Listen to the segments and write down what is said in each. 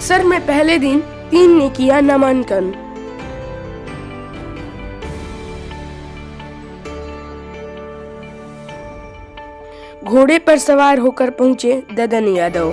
बक्सर में पहले दिन 3 ने किया नामांकन। घोड़े पर सवार होकर पहुंचे ददन यादव।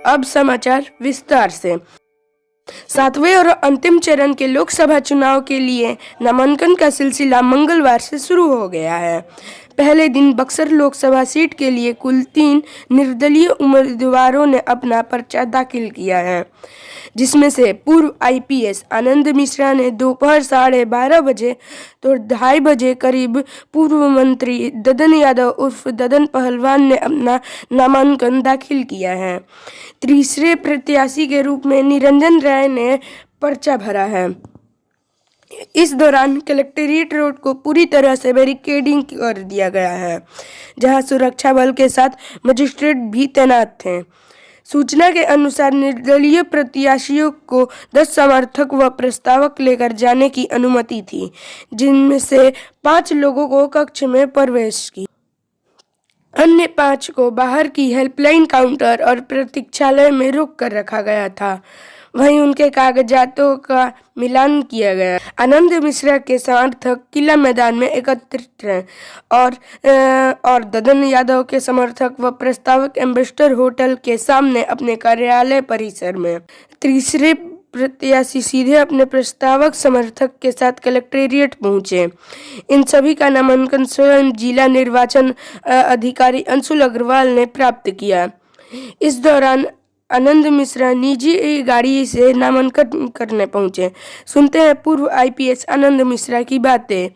अब समाचार विस्तार से। 7वें और अंतिम चरण के लोकसभा चुनाव के लिए नामांकन का सिलसिला मंगलवार से शुरू हो गया है। पहले दिन बक्सर लोकसभा सीट के लिए कुल 3 निर्दलीय उम्मीदवारों ने अपना पर्चा दाखिल किया है, जिसमें से पूर्व आईपीएस आनंद मिश्रा ने दोपहर 12:30 बजे तो 2:30 बजे करीब पूर्व मंत्री ददन यादव उर्फ ददन पहलवान ने अपना नामांकन दाखिल किया है। तीसरे प्रत्याशी के रूप में निरंजन राय ने पर्चा भरा है। इस दौरान कलेक्ट्रेट रोड को पूरी तरह से बैरिकेडिंग कर दिया गया है, जहां सुरक्षा बल के साथ मजिस्ट्रेट भी तैनात थे। सूचना के अनुसार निर्दलीय प्रत्याशियों को 10 समर्थक व प्रस्तावक लेकर जाने की अनुमति थी, जिनमें से 5 लोगों को कक्ष में प्रवेश की। अन्य 5 को बाहर की हेल्पलाइन काउंटर और प्रतीक्षालय में रोक कर रखा गया था। वहीं उनके कागजातों का मिलान किया गया। आनंद मिश्रा के समर्थक किला मैदान में एकत्रित हैं और ददन यादव के समर्थक व प्रस्तावक एम्बेसडर होटल के सामने अपने कार्यालय परिसर में। तीसरे प्रत्याशी सीधे अपने प्रस्तावक समर्थक के साथ कलेक्ट्रेट पहुंचे। इन सभी का नामांकन स्वयं जिला निर्वाचन अधिकारी अंशुल अग्रवाल ने प्राप्त किया। इस दौरान आनंद मिश्रा निजी गाड़ी से नामांकन करने पहुंचे। सुनते हैं पूर्व आईपीएस आनंद मिश्रा की बातें।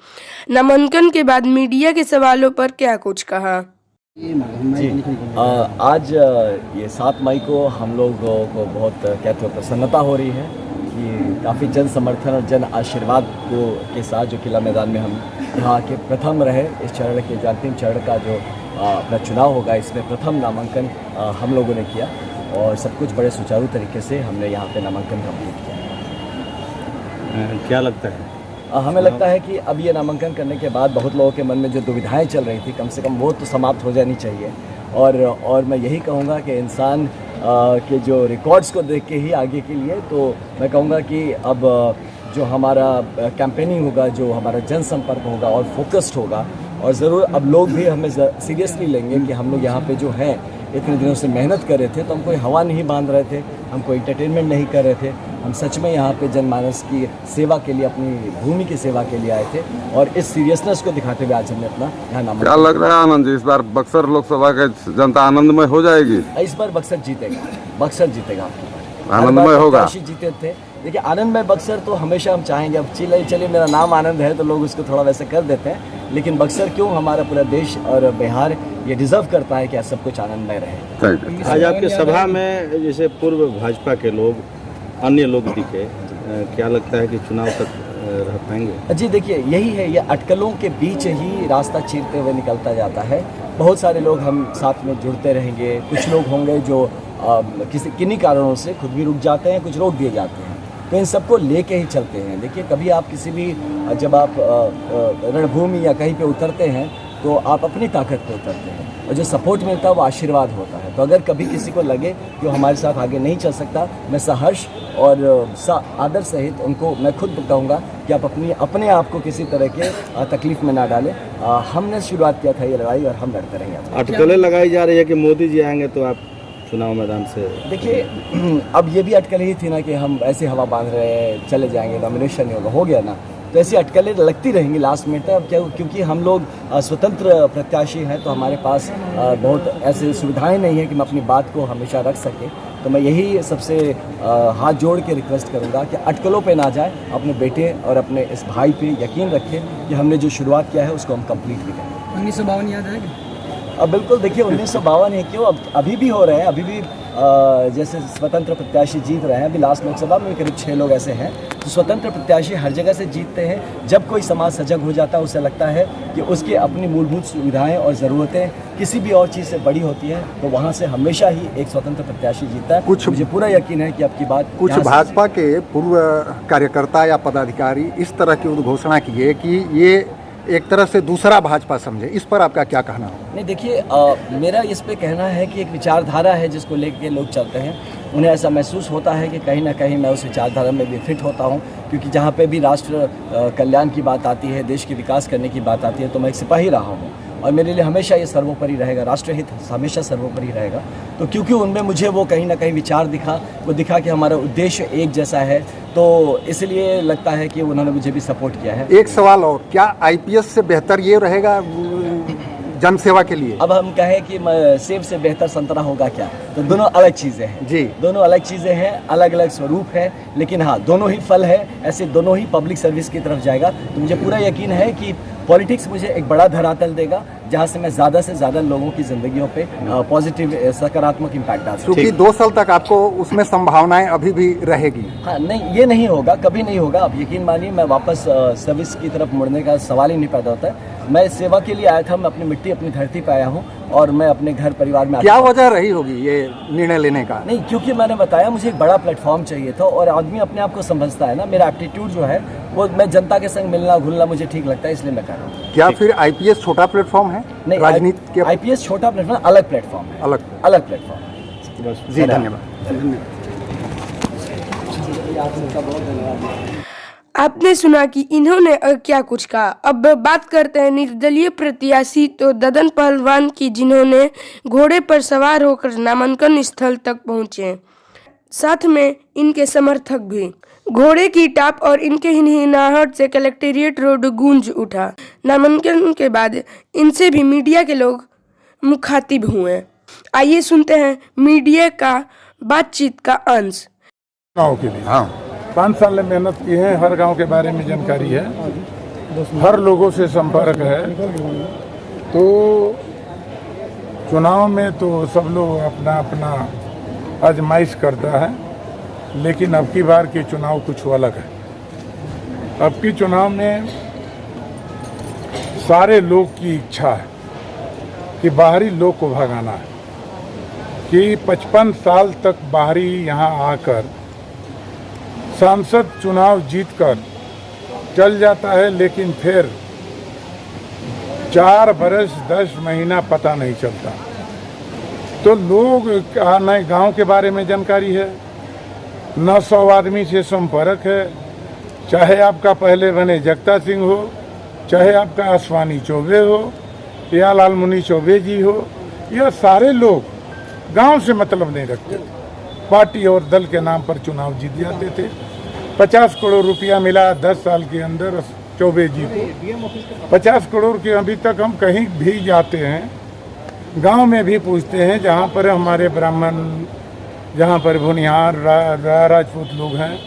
नामांकन के बाद मीडिया के सवालों पर क्या कुछ कहा। जी, आज ये 7 मई को हम लोगों को बहुत कहते हो प्रसन्नता हो रही है कि काफ़ी जन समर्थन और जन आशीर्वाद के साथ जो किला मैदान में हम यहाँ के प्रथम रहे। इस चरण के अंतिम चरण का जो अपना चुनाव होगा, इसमें प्रथम नामांकन हम लोगों ने किया और सब कुछ बड़े सुचारू तरीके से हमने यहाँ पे नामांकन कंप्लीट किया। क्या लगता है? हमें लगता है कि अब ये नामांकन करने के बाद बहुत लोगों के मन में जो दुविधाएं चल रही थी, कम से कम वो तो समाप्त हो जानी चाहिए। और मैं यही कहूँगा कि इंसान के जो रिकॉर्ड्स को देख के ही आगे के लिए, तो मैं कहूँगा कि अब जो हमारा कैंपेनिंग होगा, जो हमारा जनसंपर्क होगा और फोकस्ड होगा, और ज़रूर अब लोग भी हमें सीरियसली लेंगे कि हम लोग यहाँ पे जो हैं इतने दिनों से मेहनत कर रहे थे, तो हम कोई हवा नहीं बांध रहे थे, हम कोई एंटरटेनमेंट नहीं कर रहे थे, हम सच में यहाँ पे जनमानस की सेवा के लिए, अपनी भूमि की सेवा के लिए आए थे। और इस सीरियसनेस को दिखाते हुए आज हमने अपना यहाँ नाम। क्या लग रहा है आनंद जी, इस बार बक्सर लोकसभा का जनता आनंदमय हो जाएगी? इस बार बक्सर जीतेगा, बक्सर जीतेगा। आनंदमय होगा। जीते थे, देखिए आनंदमय बक्सर तो हमेशा हम चाहेंगे। अब चलिए मेरा नाम आनंद है तो लोग उसको थोड़ा वैसे कर देते हैं, लेकिन बक्सर क्यों, हमारा पूरा देश और बिहार ये डिजर्व करता है कि सब कुछ आनंदमय रहे। आज आपके सभा में जैसे पूर्व भाजपा के लोग, अन्य लोग दिखे, क्या लगता है कि चुनाव तक रह पाएंगे? जी देखिए, यही है, ये अटकलों के बीच ही रास्ता चीरते हुए निकलता जाता है। बहुत सारे लोग हम साथ में जुड़ते रहेंगे। कुछ लोग होंगे जो किन्हीं कारणों से खुद भी रुक जाते हैं, कुछ रोक दिए जाते हैं, तो इन सबको लेके ही चलते हैं। देखिए, कभी आप किसी भी जब आप रणभूमि या कहीं पे उतरते हैं तो आप अपनी ताकत पे उतरते हैं, और जो सपोर्ट मिलता है वो आशीर्वाद होता है। तो अगर कभी किसी को लगे कि वो हमारे साथ आगे नहीं चल सकता, मैं सहर्ष और आदर सहित उनको मैं खुद कहूँगा कि आप अपने आप को किसी तरह के तकलीफ में ना डालें। हमने शुरुआत किया था ये लड़ाई और हम लड़ते रहेंगे। अटकलें लगाई जा रही है कि मोदी जी आएंगे तो आप चुनाव मैदान से। देखिए, अब ये भी अटकलें ही थी ना कि हम ऐसे हवा बांध रहे हैं, चले जाएंगे, नॉमिनेशन नहीं होगा, हो गया ना, तो ऐसी अटकलें लगती रहेंगी लास्ट मिनट तक। क्योंकि हम लोग स्वतंत्र प्रत्याशी हैं, तो हमारे पास बहुत ऐसी सुविधाएं नहीं है कि मैं अपनी बात को हमेशा रख सके। तो मैं यही सबसे हाथ जोड़ के रिक्वेस्ट करूंगा कि अटकलों पे ना जाए, अपने बेटे और अपने इस भाई पे यकीन रखें कि हमने जो शुरुआत किया है उसको हम कंप्लीट भी करें। 1952 याद है? अब बिल्कुल, देखिए 1952 है क्यों, अभी भी हो रहे हैं, अभी भी जैसे स्वतंत्र प्रत्याशी जीत रहे हैं। अभी लास्ट लोकसभा में करीब 6 लोग ऐसे हैं। तो स्वतंत्र प्रत्याशी हर जगह से जीतते हैं। जब कोई समाज सजग हो जाता है, उसे लगता है कि उसकी अपनी मूलभूत सुविधाएं और ज़रूरतें किसी भी और चीज़ से बड़ी होती हैं, तो वहाँ से हमेशा ही एक स्वतंत्र प्रत्याशी जीतता है। मुझे पूरा यकीन है कि आपकी बात। कुछ भाजपा के पूर्व कार्यकर्ता या पदाधिकारी इस तरह की उद्घोषणा किए कि ये एक तरह से दूसरा भाजपा समझे, इस पर आपका क्या कहना हो? नहीं देखिए, मेरा इस पे कहना है कि एक विचारधारा है जिसको लेके लोग चलते हैं, उन्हें ऐसा महसूस होता है कि कहीं ना कहीं मैं उस विचारधारा में भी फिट होता हूँ, क्योंकि जहाँ पे भी राष्ट्र कल्याण की बात आती है, देश के विकास करने की बात आती है, तो मैं एक सिपाही रहा हूँ और मेरे लिए हमेशा ये सर्वोपरि रहेगा, राष्ट्रहित हमेशा सर्वोपरि रहेगा। तो क्योंकि उनमें मुझे वो कहीं ना कहीं विचार दिखा, वो दिखा कि हमारा उद्देश्य एक जैसा है, तो इसलिए लगता है कि उन्होंने मुझे भी सपोर्ट किया है। एक सवाल और, क्या आईपीएस से बेहतर ये रहेगा जनसेवा के लिए? अब हम कहें कि सेब से बेहतर संतरा होगा क्या, तो दोनों अलग चीज़ें हैं जी, दोनों अलग चीज़ें हैं, अलग अलग स्वरूप है, लेकिन हाँ दोनों ही फल है, ऐसे दोनों ही पब्लिक सर्विस की तरफ जाएगा। तो मुझे पूरा यकीन है कि पॉलिटिक्स मुझे एक बड़ा धरातल देगा जहाँ से मैं ज़्यादा से ज़्यादा लोगों की ज़िंदगियों पे पॉजिटिव सकारात्मक इम्पैक्ट डाल सकूँ। क्योंकि 2 साल तक आपको उसमें संभावनाएं अभी भी रहेगी। हाँ नहीं, ये नहीं होगा, कभी नहीं होगा। आप यकीन मानिए, मैं वापस सर्विस की तरफ मुड़ने का सवाल ही नहीं पैदा होता है। मैं सेवा के लिए आया था, मैं अपनी मिट्टी अपनी धरती पे आया हूँ और मैं अपने घर परिवार में। क्या वजह रही होगी ये निर्णय लेने का? नहीं, क्योंकि मैंने बताया मुझे एक बड़ा प्लेटफॉर्म चाहिए था और आदमी अपने आप को समझता है ना, मेरा एप्टीट्यूड जो है वो, मैं जनता के संग मिलना घुलना मुझे ठीक लगता है, इसलिए मैं कर रहा हूँ। क्या फिर आईपीएस छोटा प्लेटफॉर्म है? नहीं, राजनीति के आईपीएस छोटा प्लेटफॉर्म, अलग प्लेटफॉर्म है, अलग प्लेटफॉर्म। जी धन्यवाद। आपने सुना कि इन्होंने क्या कुछ कहा। अब बात करते हैं निर्दलीय प्रत्याशी तो ददन पहलवान की, जिन्होंने घोड़े पर सवार होकर नामांकन स्थल तक पहुंचे, साथ में इनके समर्थक भी। घोड़े की टाप और इनके हिनहिनाहट से कलेक्टेरिएट रोड गूंज उठा। नामांकन के बाद इनसे भी मीडिया के लोग मुखातिब हुए। आइए सुनते हैं मीडिया का बातचीत का अंश। गाँव के लिए 5 साल मेहनत की है, हर गांव के बारे में जानकारी है, हर लोगों से संपर्क है। तो चुनाव में तो सब लोग अपना अपना आजमाइश करता है, लेकिन अब की बार के चुनाव कुछ अलग है। अब की चुनाव में सारे लोग की इच्छा है कि बाहरी लोग को भगाना है, कि 55 साल तक बाहरी यहाँ आकर सांसद चुनाव जीतकर चल जाता है, लेकिन फिर 4 बरस 10 महीना पता नहीं चलता। तो लोग न गांव के बारे में जानकारी है, न 100 आदमी से संपर्क है, चाहे आपका पहले बने जगता सिंह हो, चाहे आपका अश्वानी चौबे हो या लालमुनि चौबे जी हो, यह सारे लोग गांव से मतलब नहीं रखते, पार्टी और दल के नाम पर चुनाव जीत जाते थे। 50 करोड़ रुपया मिला 10 साल के अंदर चौबे जी को। 50 करोड़ के अभी तक हम कहीं भी जाते हैं, गांव में भी पूछते हैं, जहां पर हमारे ब्राह्मण, जहां पर भुनिहार राजपूत लोग हैं,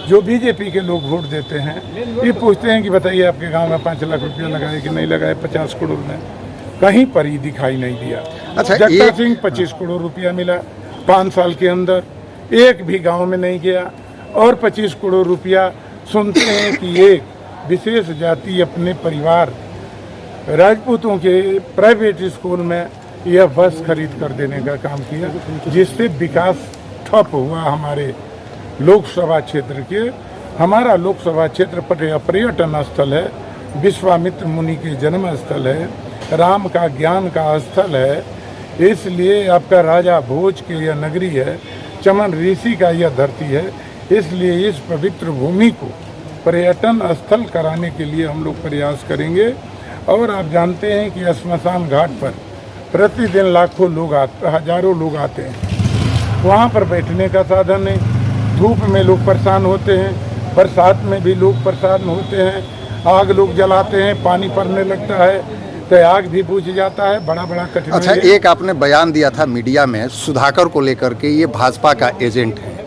जो बीजेपी के लोग वोट देते हैं, ये पूछते हैं कि बताइए आपके गांव में 5 लाख रुपया लगाए कि नहीं लगाए 50 करोड़ में? कहीं पर ही दिखाई नहीं दिया। अच्छा, जगता सिंह 25 करोड़ रुपया मिला 5 साल के अंदर, एक भी गांव में नहीं गया। और 25 करोड़ रुपया सुनते हैं कि एक विशेष जाति अपने परिवार राजपूतों के प्राइवेट स्कूल में यह बस खरीद कर देने का काम किया, जिससे विकास ठप हुआ हमारे लोकसभा क्षेत्र के। हमारा लोकसभा क्षेत्र पर्यटन स्थल है, विश्वामित्र मुनि के जन्म स्थल है, राम का ज्ञान का स्थल है, इसलिए आपका राजा भोज की यह नगरी है, चमन ऋषि का यह धरती है। इसलिए इस पवित्र भूमि को पर्यटन स्थल कराने के लिए हम लोग प्रयास करेंगे। और आप जानते हैं कि श्मशान घाट पर प्रतिदिन लाखों लोग हजारों लोग आते हैं, वहाँ पर बैठने का साधन नहीं, धूप में लोग परेशान होते हैं, बरसात में भी लोग परेशान होते हैं, आग लोग जलाते हैं, पानी पड़ने लगता है तो आग भी बुझ जाता है, बड़ा बड़ा कठिन। अच्छा, एक आपने बयान दिया था मीडिया में सुधाकर को लेकर के, ये भाजपा का एजेंट है,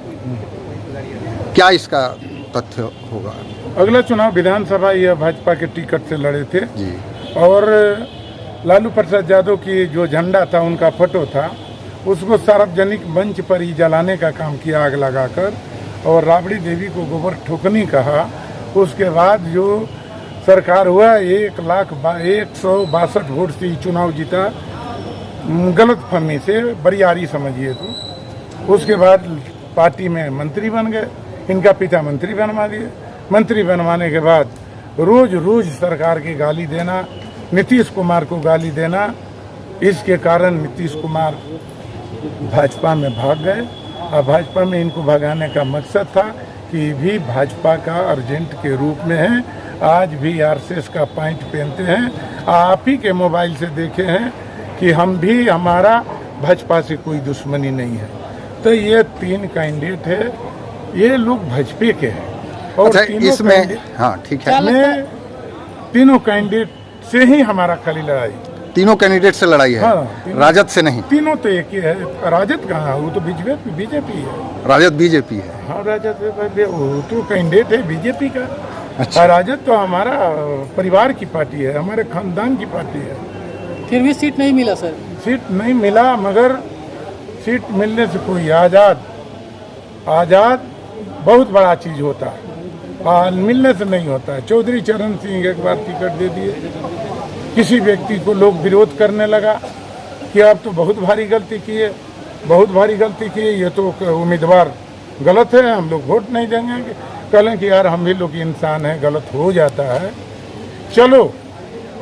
क्या इसका तथ्य होगा? अगला चुनाव विधानसभा यह भाजपा के टिकट से लड़े थे जी, और लालू प्रसाद यादव की जो झंडा था, उनका फोटो था, उसको सार्वजनिक मंच पर ही जलाने का काम किया आग लगाकर, और राबड़ी देवी को गोबर ठोकनी कहा। उसके बाद जो सरकार हुआ 1,162 वोट से चुनाव जीता, गलत फहमी से, बरियारी समझिए तो। उसके बाद पार्टी में मंत्री बन गए, इनका पिता मंत्री बनवा दिए। मंत्री बनवाने के बाद रोज रोज सरकार की गाली देना, नीतीश कुमार को गाली देना, इसके कारण नीतीश कुमार भाजपा में भाग गए। और भाजपा में इनको भगाने का मकसद था कि भी भाजपा का एजेंट के रूप में है, आज भी आरएसएस का पैंट पहनते हैं। आप ही के मोबाइल से देखे हैं कि हम भी, हमारा भाजपा से कोई दुश्मनी नहीं है। तो ये 3 कैंडिडेट है, ये लोग भाजपा के हैं। और अच्छा, तीनों इसमें कैंडिडेट- हाँ ठीक है, में तीनों कैंडिडेट से ही हमारा खाली लड़ाई। तीनों कैंडिडेट से लड़ाई है, हाँ, तीनों- राजद से नहीं। तीनों तो एक ही है। राजद कहाँ है? वो तो बीजेपी है। राजद बीजेपी है। हाँ, राजद वो तो कैंडिडेट है बीजेपी का। अच्छा। और राजद तो हमारा परिवार की पार्टी है, हमारे खानदान की पार्टी है। फिर भी सीट नहीं मिला सर। सीट नहीं मिला, मगर सीट मिलने से कोई आजाद बहुत बड़ा चीज होता है, और मिलने से नहीं होता है। चौधरी चरण सिंह एक बार टिकट दे दिए, किसी व्यक्ति को लोग विरोध करने लगा कि आप तो बहुत भारी गलती किए, बहुत भारी गलती किए, ये तो उम्मीदवार गलत है, हम लोग वोट नहीं देंगे। कहें कि यार हम भी लोग इंसान हैं, गलत हो जाता है, चलो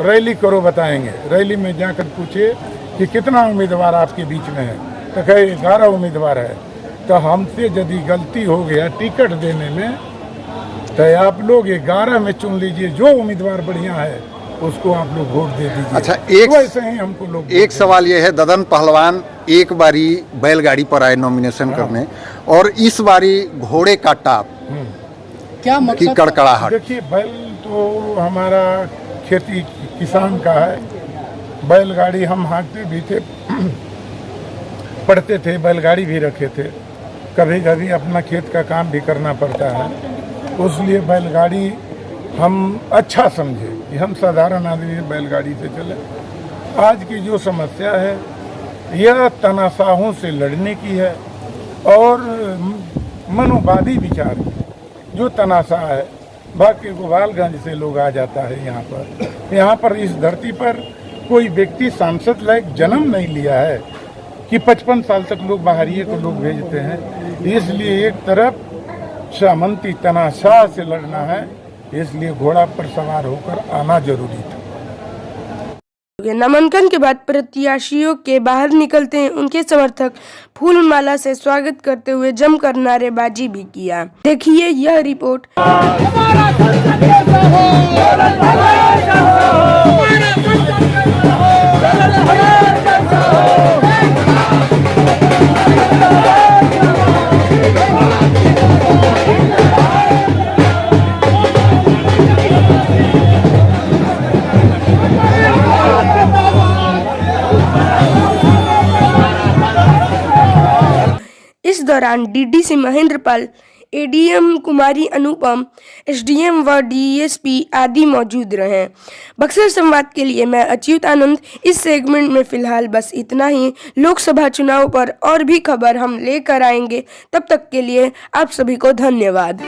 रैली करो, बताएंगे। रैली में जाकर पूछे कि कितना उम्मीदवार आपके बीच में है, तो कहे 11 उम्मीदवार है। तो हमसे यदि गलती हो गया टिकट देने में, तो आप लोग 11 में चुन लीजिए, जो उम्मीदवार बढ़िया है उसको आप लोग वोट दे दीजिए। अच्छा, वैसे ही हमको लोग एक सवाल ये है, ददन पहलवान एक बारी बैलगाड़ी पर आए नॉमिनेशन करने, और इस बारी घोड़े का टाप क्या की मकसद? कड़कड़ाहट। देखिए, बैल तो हमारा खेती किसान का है। बैलगाड़ी हम हाँकते भी थे, पढ़ते थे, बैलगाड़ी भी रखे थे। कभी कभी अपना खेत का काम भी करना पड़ता है, उसलिए बैलगाड़ी हम अच्छा समझे कि हम साधारण आदमी बैलगाड़ी से चले। आज की जो समस्या है यह तनाशाहों से लड़ने की है, और मनोवादी विचार की। जो तनाशा है, भाग के गोपालगंज से लोग आ जाता है यहाँ पर इस धरती पर कोई व्यक्ति सांसद लायक जन्म नहीं लिया है कि 55 साल तक लोग बाहरिए को लोग भेजते हैं। इसलिए एक तरफ सामंती तनाशाह से लड़ना है, इसलिए घोड़ा पर सवार होकर आना जरूरी था। नामांकन के बाद प्रत्याशियों के बाहर निकलते हैं उनके समर्थक फूल माला से स्वागत करते हुए जमकर नारेबाजी भी किया। देखिए यह रिपोर्ट। इस दौरान डीडीसी महेंद्रपाल, एडीएम कुमारी अनुपम, एसडीएम व डीएसपी आदि मौजूद रहे। बक्सर संवाद के लिए मैं अच्युत आनंद। इस सेगमेंट में फिलहाल बस इतना ही। लोकसभा चुनाव पर और भी खबर हम लेकर आएंगे। तब तक के लिए आप सभी को धन्यवाद।